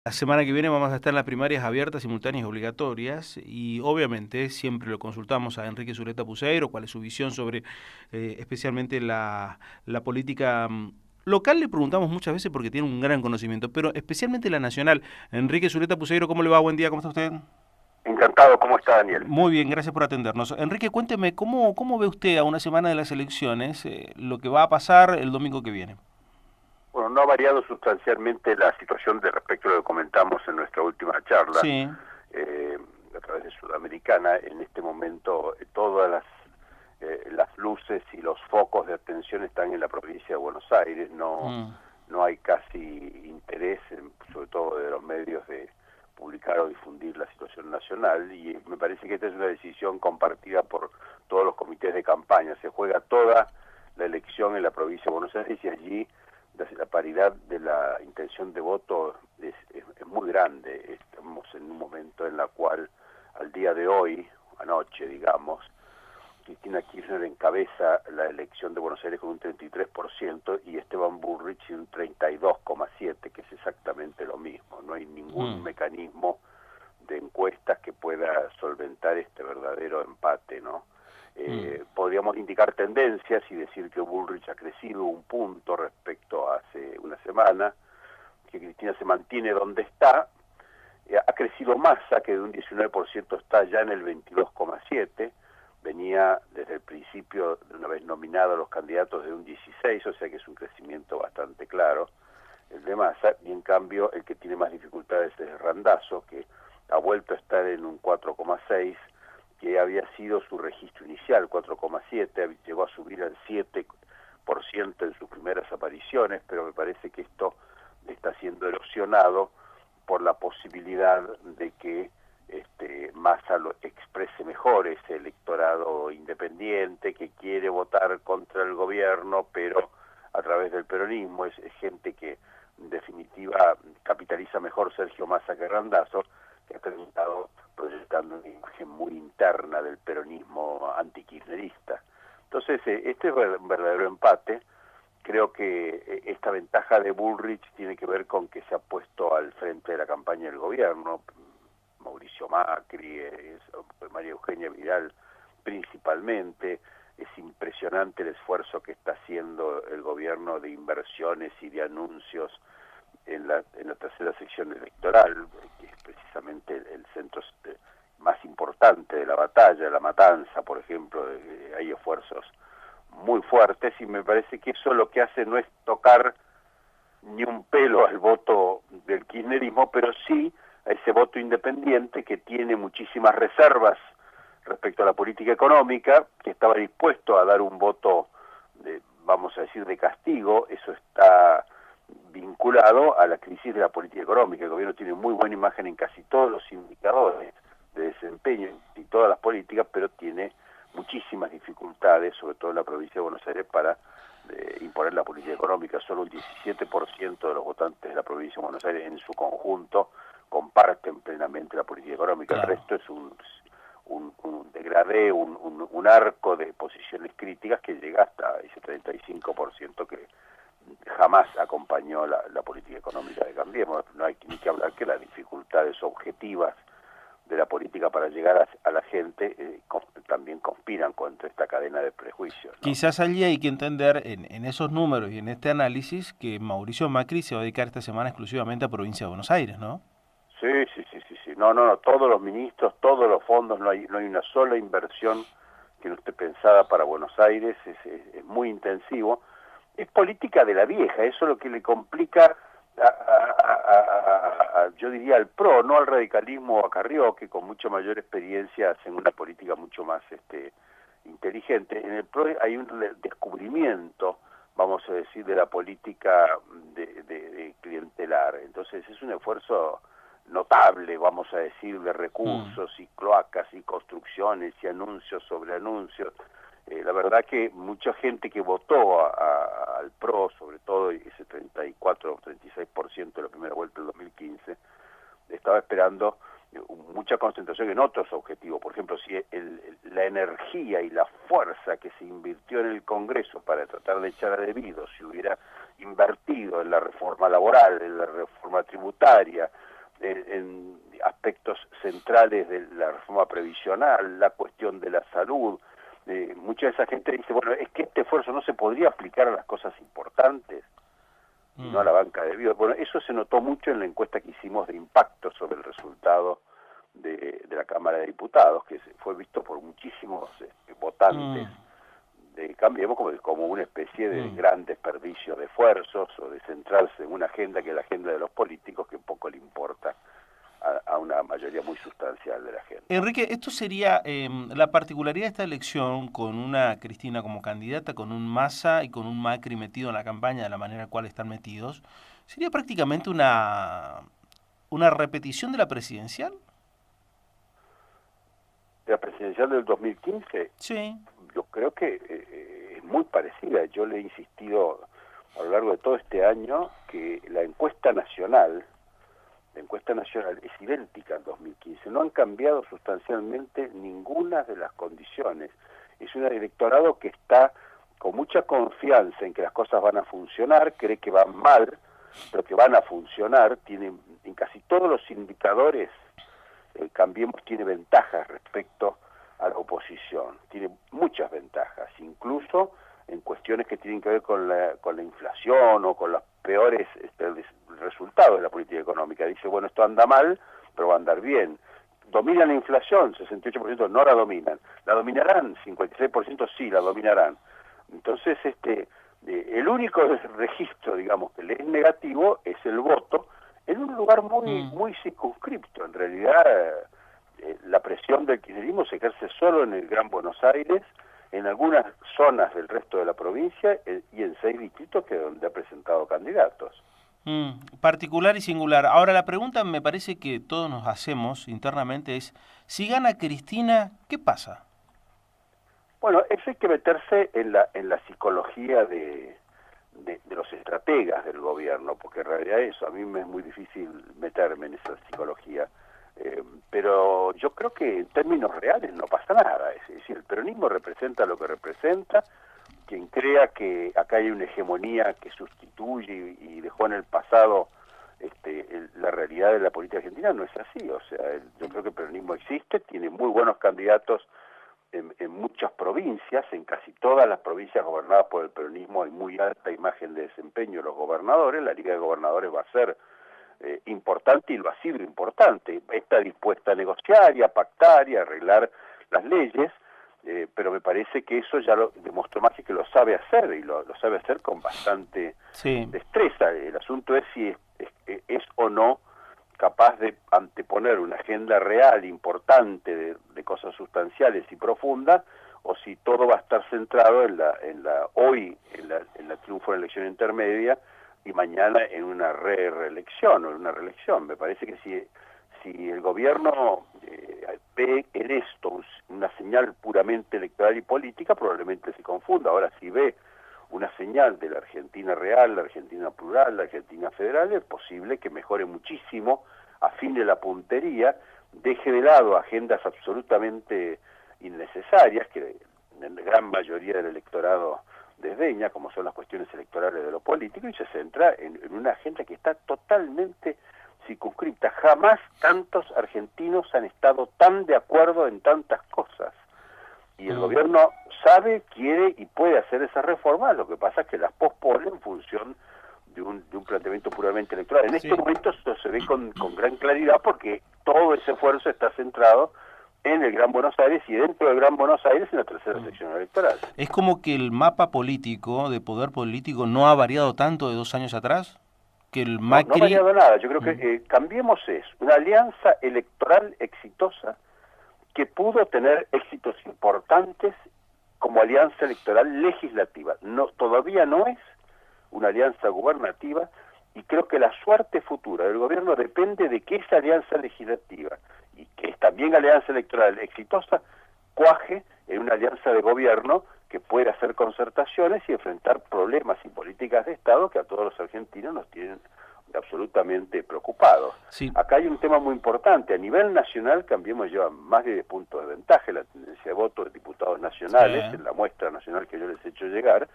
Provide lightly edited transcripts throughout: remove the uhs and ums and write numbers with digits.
La semana que viene vamos a estar en las primarias abiertas, simultáneas y obligatorias y obviamente siempre lo consultamos a Enrique Sureta Puceiro, cuál es su visión sobre especialmente la política local. Le preguntamos muchas veces porque tiene un gran conocimiento, pero especialmente la nacional. Enrique Sureta Puceiro, ¿cómo le va? Buen día, ¿cómo está usted? Encantado, ¿cómo está Daniel? Muy bien, gracias por atendernos. Enrique, cuénteme, ¿cómo ve usted a una semana de las elecciones lo que va a pasar el domingo que viene? Bueno, no ha variado sustancialmente la situación de respecto a lo que comentamos en nuestra última charla Sí. eh, a través de Sudamericana. En este momento todas las luces y los focos de atención están en la provincia de Buenos Aires. Mm, No hay casi interés, sobre todo de los medios, de publicar o difundir la situación nacional, y me parece que esta es una decisión compartida por todos los comités de campaña. Se juega toda la elección en la provincia de Buenos Aires y allí la paridad de la intención de voto es muy grande. Estamos en un momento en la cual, al día de hoy, anoche, digamos, Cristina Kirchner encabeza la elección de Buenos Aires con un 33% y Esteban Bullrich un 32,7%, que es exactamente lo mismo. No hay ningún mm, mecanismo de encuestas que pueda solventar este verdadero empate, ¿no? mm. Podríamos indicar tendencias y decir que Bullrich ha crecido un punto respecto a hace una semana, que Cristina se mantiene donde está. Ha crecido Massa, que de un 19% está ya en el 22,7%, venía desde el principio, de una vez nominado a los candidatos, de un 16%, o sea que es un crecimiento bastante claro el de Massa, y en cambio el que tiene más dificultades es Randazzo, que ha vuelto a estar en un 4,6%, que había sido su registro inicial, 4,7%, llegó a subir al 7% en sus primeras apariciones, pero me parece que esto está siendo erosionado por la posibilidad de que Massa lo exprese mejor ese electorado independiente que quiere votar contra el gobierno, pero a través del peronismo. Es gente que en definitiva capitaliza mejor Sergio Massa que Randazzo, que ha terminado proyectando una imagen muy interna del peronismo antikirchnerista. Entonces, este es un verdadero empate. Creo que esta ventaja de Bullrich tiene que ver con que se ha puesto al frente de la campaña del gobierno, Mauricio Macri, María Eugenia Vidal principalmente. Es impresionante el esfuerzo que está haciendo el gobierno de inversiones y de anuncios en la tercera sección electoral, que es precisamente el centro más importante de la batalla, La Matanza, por ejemplo. Hay esfuerzos muy fuertes y me parece que eso lo que hace no es tocar ni un pelo al voto del kirchnerismo, pero sí a ese voto independiente que tiene muchísimas reservas respecto a la política económica, que estaba dispuesto a dar un voto, vamos a decir, de castigo. Eso está vinculado a la crisis de la política económica. El gobierno tiene muy buena imagen en casi todos los indicadores de desempeño y todas las políticas, pero tiene muchísimas dificultades, sobre todo en la provincia de Buenos Aires, para imponer la política económica. Solo el 17% de los votantes de la provincia de Buenos Aires en su conjunto comparten plenamente la política económica. El Claro. resto es un degradé, un arco de posiciones críticas que llega hasta ese 35% que jamás acompañó la política económica de Cambiemos. No hay ni que hablar que las dificultades objetivas de la política para llegar a la gente también conspiran contra esta cadena de prejuicios, ¿no? Quizás allí hay que entender en esos números y en este análisis que Mauricio Macri se va a dedicar esta semana exclusivamente a provincia de Buenos Aires, ¿no? Sí, sí, sí, sí, sí. No, no, no, todos los ministros, todos los fondos, no hay una sola inversión que no esté pensada para Buenos Aires. Es muy intensivo. Es política de la vieja, eso es lo que le complica yo diría al PRO, no al radicalismo o a Carrió, que con mucha mayor experiencia hacen una política mucho más inteligente. En el PRO hay un descubrimiento, vamos a decir, de la política de clientelar. Entonces es un esfuerzo notable, vamos a decir, de Mm, recursos y cloacas y construcciones y anuncios sobre anuncios. La verdad que mucha gente que votó al PRO, sobre todo ese 34 o 36% de la primera vuelta del 2015, estaba esperando mucha concentración en otros objetivos. Por ejemplo, si la energía y la fuerza que se invirtió en el Congreso para tratar de echar a debido, si hubiera invertido en la reforma laboral, en la reforma tributaria, en aspectos centrales de la reforma previsional, la cuestión de la salud. Mucha de esa gente dice, bueno, es que este esfuerzo no se podría aplicar a las cosas importantes, y no a la banca de vida. Bueno, eso se notó mucho en la encuesta que hicimos de impacto sobre el resultado de la Cámara de Diputados, que fue visto por muchísimos votantes de Cambiemos como una especie de gran desperdicio de esfuerzos o de centrarse en una agenda que es la agenda de los políticos, que poco le importa a una mayoría muy sustancial de la gente. Enrique, esto sería la particularidad de esta elección, con una Cristina como candidata, con un Massa y con un Macri metido en la campaña de la manera en la cual están metidos, sería prácticamente una repetición de la presidencial. ¿De la presidencial del 2015? Sí. Yo creo que es muy parecida. Yo le he insistido a lo largo de todo este año que la encuesta nacional es idéntica al 2015. No han cambiado sustancialmente ninguna de las condiciones. Es un electorado que está con mucha confianza en que las cosas van a funcionar, cree que van mal, pero que van a funcionar. Tiene en casi todos los indicadores, Cambiemos tiene ventajas respecto a la oposición. Tiene muchas ventajas, incluso en cuestiones que tienen que ver con la inflación o con los peores resultados de la política económica. Dice, bueno, esto anda mal, pero va a andar bien. ¿Dominan la inflación? 68% no la dominan. ¿La dominarán? 56% sí, la dominarán. Entonces, el único registro, digamos, que le es negativo es el voto en un lugar muy circunscripto. En realidad, la presión del kirchnerismo se ejerce solo en el Gran Buenos Aires, en algunas zonas del resto de la provincia y en 6 distritos donde ha presentado candidatos. Particular y singular. Ahora, la pregunta me parece que todos nos hacemos internamente es, si gana Cristina, ¿qué pasa? Bueno, eso hay que meterse en la psicología de los estrategas del gobierno, porque en realidad eso, a mí me es muy difícil meterme en esa psicología. Pero yo creo que en términos reales no pasa nada. Es decir, el peronismo representa lo que representa. Quien crea que acá hay una hegemonía que sustituye y dejó en el pasado la realidad de la política argentina, no es así. O sea, yo creo que el peronismo existe, tiene muy buenos candidatos en muchas provincias, en casi todas las provincias gobernadas por el peronismo hay muy alta imagen de desempeño de los gobernadores. La Liga de Gobernadores va a ser importante y lo ha sido importante. Está dispuesta a negociar y a pactar y a arreglar las leyes, pero me parece que eso ya lo demostró más que lo sabe hacer, y lo sabe hacer con bastante destreza. El asunto es si es o no capaz de anteponer una agenda real, importante, de cosas sustanciales y profundas, o si todo va a estar centrado en la triunfo en la elección intermedia y mañana en una reelección o en una reelección. Me parece que si el gobierno ve en esto una señal puramente electoral y política, probablemente se confunda. Ahora, si ve una señal de la Argentina real, la Argentina plural, la Argentina federal, es posible que mejore muchísimo, afine la puntería, deje de lado agendas absolutamente innecesarias que en la gran mayoría del electorado desdeña, como son las cuestiones electorales de lo político, y se centra en una agenda que está totalmente circunscripta. Jamás tantos argentinos han estado tan de acuerdo en tantas cosas. Y el gobierno sabe, quiere y puede hacer esas reformas, lo que pasa es que las pospone en función de un planteamiento puramente electoral. En este momento esto se ve con gran claridad porque todo ese esfuerzo está centrado en el Gran Buenos Aires y dentro del Gran Buenos Aires en la tercera sección electoral. ¿Es como que el mapa político, de poder político, no ha variado tanto de 2 años atrás? Que el Macri... No ha variado nada. Yo creo que Cambiemos es una alianza electoral exitosa que pudo tener éxitos importantes como alianza electoral legislativa. Todavía no es una alianza gubernativa, y creo que la suerte futura del gobierno depende de que esa alianza legislativa, y que es también alianza electoral exitosa, cuaje en una alianza de gobierno que pueda hacer concertaciones y enfrentar problemas y políticas de Estado que a todos los argentinos nos tienen absolutamente preocupados. Sí. Acá hay un tema muy importante. A nivel nacional, Cambiemos lleva más de 10 puntos de ventaja. La tendencia de voto de diputados nacionales, en la muestra nacional que yo les he hecho llegar,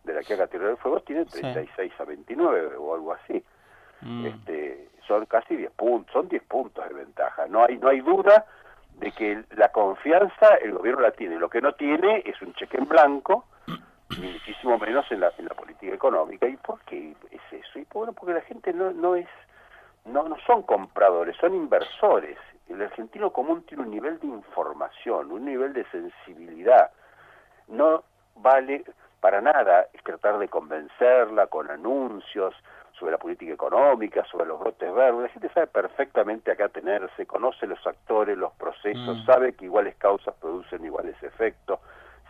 de la que haga Tierra del Fuego, tiene 36 a 29 o algo así. son casi 10 puntos, son 10 puntos de ventaja. No hay duda de que la confianza el gobierno la tiene. Lo que no tiene es un cheque en blanco, ni muchísimo menos en la política económica. ¿Y por qué es eso? Y bueno, porque la gente no son compradores, son inversores. El argentino común tiene un nivel de información, un nivel de sensibilidad. No vale para nada tratar de convencerla con anuncios sobre la política económica, sobre los brotes verdes. La gente sabe perfectamente a qué atenerse, conoce los actores, los procesos, sabe que iguales causas producen iguales efectos,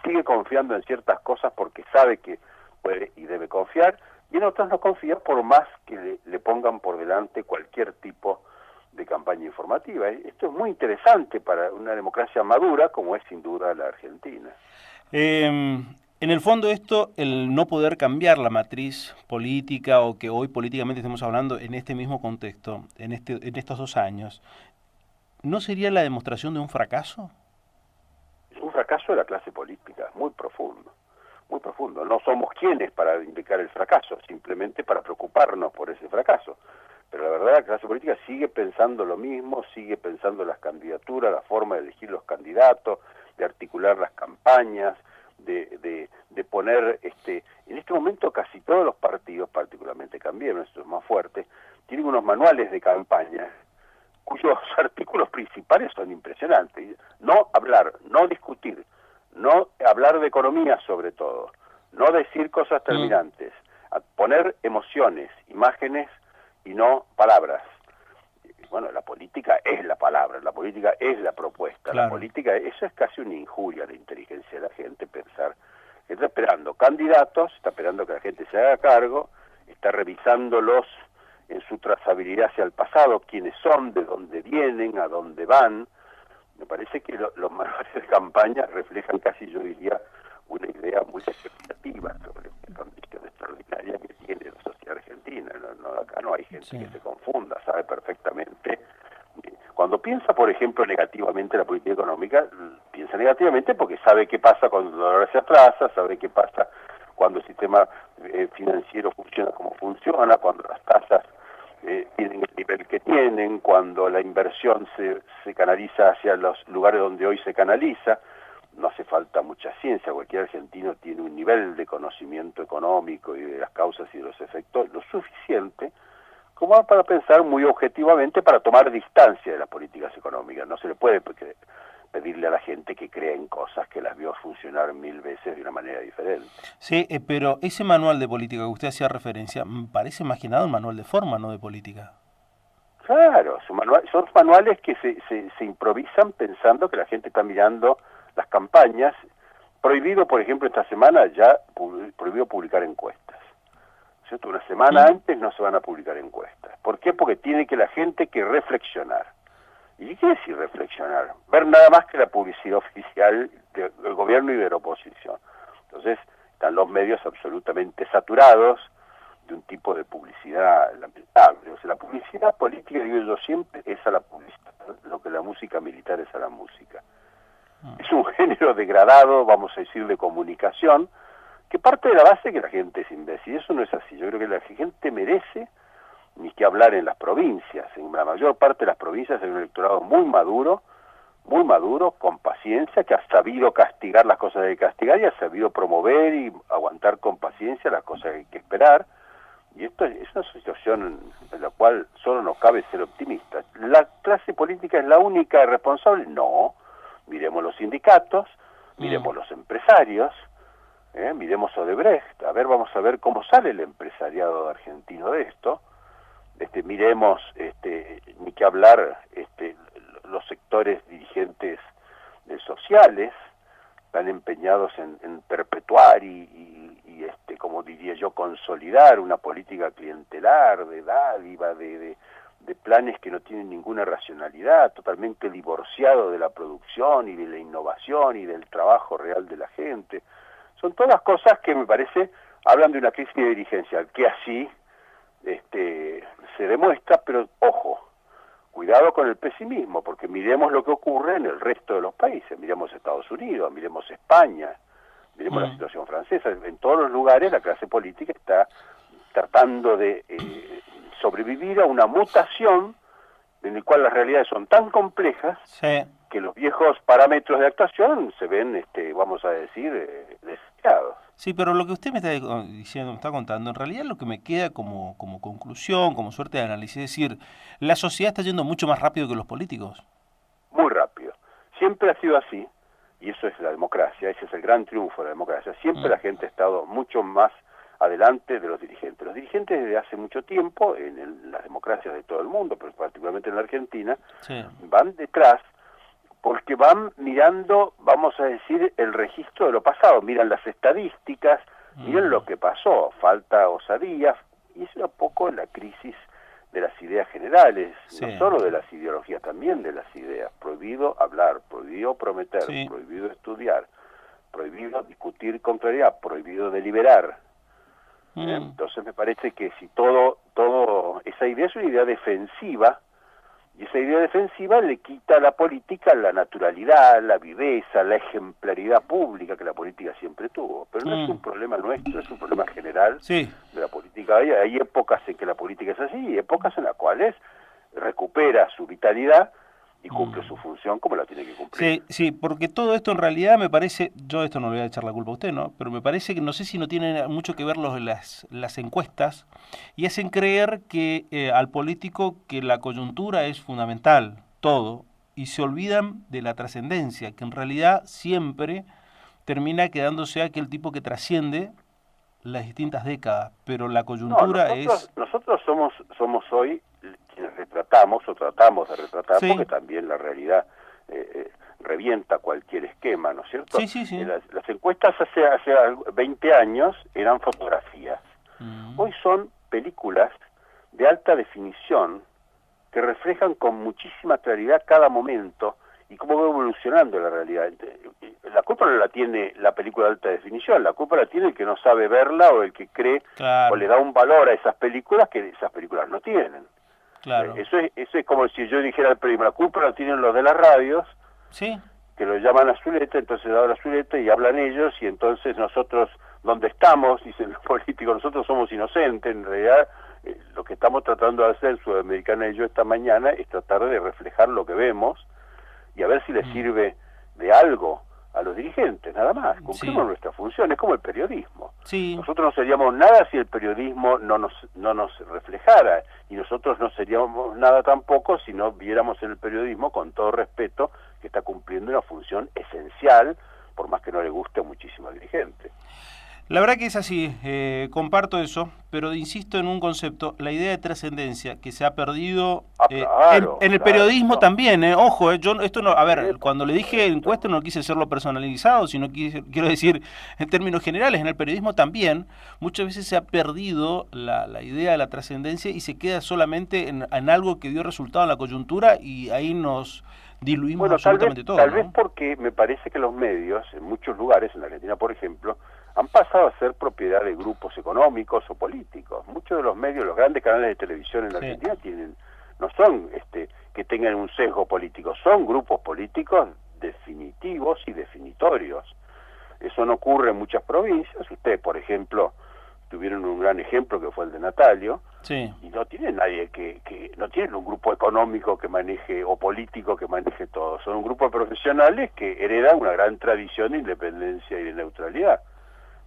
sigue confiando en ciertas cosas porque sabe que puede y debe confiar, y en otras no confía por más que le pongan por delante cualquier tipo de campaña informativa. Esto es muy interesante para una democracia madura como es sin duda la Argentina. En el fondo esto, el no poder cambiar la matriz política o que hoy políticamente estemos hablando en este mismo contexto, en estos 2 años, ¿no sería la demostración de un fracaso? Es un fracaso de la clase política, muy profundo, muy profundo. No somos quienes para indicar el fracaso, simplemente para preocuparnos por ese fracaso. Pero la verdad la clase política sigue pensando lo mismo, sigue pensando las candidaturas, la forma de elegir los candidatos, de articular las campañas, de poner, en este momento casi todos los partidos, particularmente Cambiemos, esto es más fuerte, tienen unos manuales de campaña cuyos artículos principales son impresionantes. No hablar, no discutir, no hablar de economía sobre todo, no decir cosas terminantes, poner emociones, imágenes y no palabras. Bueno, la política es la palabra, la política es la propuesta, claro. La política, eso es casi una injuria a la inteligencia de la gente, pensar que está esperando candidatos, está esperando que la gente se haga cargo, está revisándolos en su trazabilidad hacia el pasado, quiénes son, de dónde vienen, a dónde van. Me parece que los manuales de campaña reflejan casi, yo diría, una idea muy expectativa sobre la condición extraordinaria que tiene la sociedad argentina. Acá no hay gente que se confunda, sabe perfectamente. Cuando piensa, por ejemplo, negativamente la política económica, piensa negativamente porque sabe qué pasa cuando el dólar se atrasa, sabe qué pasa cuando el sistema financiero funciona como funciona, cuando las tasas tienen el nivel que tienen, cuando la inversión se canaliza hacia los lugares donde hoy se canaliza. No hace falta mucha ciencia, cualquier argentino tiene un nivel de conocimiento económico y de las causas y de los efectos lo suficiente como para pensar muy objetivamente, para tomar distancia de las políticas económicas. No se le puede pedirle a la gente que crea en cosas que las vio funcionar 1000 veces de una manera diferente. Sí, pero ese manual de política que usted hacía referencia, me parece más que nada un manual de forma, no de política. Claro, son manuales que se improvisan pensando que la gente está mirando las campañas. Prohibido, por ejemplo, esta semana ya prohibido publicar encuestas. ¿Cierto? Una semana antes no se van a publicar encuestas. ¿Por qué? Porque tiene que la gente que reflexionar. ¿Y qué decir reflexionar? Ver nada más que la publicidad oficial del gobierno y de la oposición. Entonces, están los medios absolutamente saturados de un tipo de publicidad lamentable. O sea, la publicidad política, digo yo siempre, es a la publicidad, lo que la música militar es a la música. Es un género degradado, vamos a decir, de comunicación, que parte de la base que la gente es imbécil. Eso no es así. Yo creo que la gente merece, ni que hablar en las provincias. En la mayor parte de las provincias hay un electorado muy maduro, con paciencia, que ha sabido castigar las cosas que hay que castigar y ha sabido promover y aguantar con paciencia las cosas que hay que esperar. Y esto es una situación en la cual solo nos cabe ser optimistas. ¿La clase política es la única responsable? No. Miremos los sindicatos, miremos los empresarios, miremos Odebrecht, vamos a ver cómo sale el empresariado argentino de esto. Miremos, ni que hablar, los sectores dirigentes sociales están empeñados en perpetuar y como diría yo, consolidar una política clientelar, de dádiva, de planes que no tienen ninguna racionalidad, totalmente divorciado de la producción y de la innovación y del trabajo real de la gente. Son todas cosas que me parece hablan de una crisis de dirigencia, que así se demuestra, pero ojo, cuidado con el pesimismo, porque miremos lo que ocurre en el resto de los países, miremos Estados Unidos, miremos España, miremos la situación francesa. En todos los lugares la clase política está tratando de sobrevivir a una mutación en la cual las realidades son tan complejas Sí. que los viejos parámetros de actuación se ven, vamos a decir, deseados. Sí, pero lo que usted me está diciendo, me está contando, en realidad lo que me queda como conclusión, como suerte de análisis, es decir, la sociedad está yendo mucho más rápido que los políticos. Muy rápido. Siempre ha sido así, y eso es la democracia, ese es el gran triunfo de la democracia. Siempre la gente ha estado mucho más adelante de los dirigentes. Los dirigentes desde hace mucho tiempo, en las democracias de todo el mundo, pero particularmente en la Argentina, Sí. van detrás porque van mirando, vamos a decir, el registro de lo pasado, miran las estadísticas, miran lo que pasó, falta osadía, y es un poco la crisis de las ideas generales, Sí. no solo de las ideologías, también de las ideas. Prohibido hablar, prohibido prometer, Sí. prohibido estudiar, prohibido discutir con claridad, prohibido deliberar. Entonces me parece que si todo esa idea es una idea defensiva, y esa idea defensiva le quita a la política la naturalidad, la viveza, la ejemplaridad pública que la política siempre tuvo. Pero no es un problema nuestro, es un problema general Sí. de la política. Hay épocas en que la política es así y épocas en las cuales recupera su vitalidad y cumple su función como la tiene que cumplir. Sí, sí, porque todo esto en realidad me parece, yo esto no le voy a echar la culpa a usted, ¿no? Pero me parece que no sé si no tiene mucho que ver las encuestas y hacen creer que al político que la coyuntura es fundamental, todo, y se olvidan de la trascendencia, que en realidad siempre termina quedándose aquel tipo que trasciende las distintas décadas, pero la coyuntura nosotros somos hoy quienes retratamos o tratamos de retratar, Sí. porque también la realidad revienta cualquier esquema, ¿no es cierto? Sí, sí, sí. Las encuestas hace 20 años eran fotografías. Hoy son películas de alta definición que reflejan con muchísima claridad cada momento y cómo va evolucionando la realidad. La culpa no la tiene la película de alta definición, la culpa la tiene el que no sabe verla o el que cree Claro. o le da un valor a esas películas que esas películas no tienen. Claro. Eso es como si yo dijera al periodismo, la culpa la tienen los de las radios, Sí. que lo llaman a Zuleta, entonces da la Zuleta y hablan ellos, y entonces nosotros, donde estamos, dicen los políticos, nosotros somos inocentes, en realidad lo que estamos tratando de hacer Sudamericana y yo esta mañana es tratar de reflejar lo que vemos y a ver si les sirve de algo a los dirigentes, nada más. Cumplimos nuestra función, es como el periodismo. Sí. Nosotros no seríamos nada si el periodismo no nos reflejara, y nosotros no seríamos nada tampoco si no viéramos en el periodismo, con todo respeto, que está cumpliendo una función esencial, por más que no le guste a muchísimos dirigentes. La verdad que es así, comparto eso, pero insisto en un concepto, la idea de trascendencia que se ha perdido Claro, en el claro, periodismo no. también, ojo, yo esto no, a ver, cuando le dije encuesta no quise hacerlo personalizado, sino quiero decir en términos generales, en el periodismo también, muchas veces se ha perdido la idea de la trascendencia y se queda solamente en algo que dio resultado en la coyuntura y ahí nos diluimos absolutamente todo. Tal vez porque me parece que los medios, en muchos lugares, en la Argentina por ejemplo, han pasado a ser propiedad de grupos económicos o políticos. Muchos de los medios, los grandes canales de televisión en la Argentina no son que tengan un sesgo político, son grupos políticos definitivos y definitorios. Eso no ocurre en muchas provincias. Ustedes, por ejemplo, tuvieron un gran ejemplo que fue el de Natalio, y no tienen nadie no tienen un grupo económico que maneje o político que maneje todo. Son un grupo de profesionales que heredan una gran tradición de independencia y de neutralidad.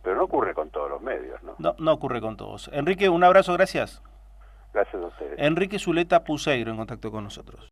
Pero no ocurre con todos los medios, ¿no? No ocurre con todos. Enrique, un abrazo, gracias. Gracias a ustedes. Enrique Zuleta Puseiro en contacto con nosotros.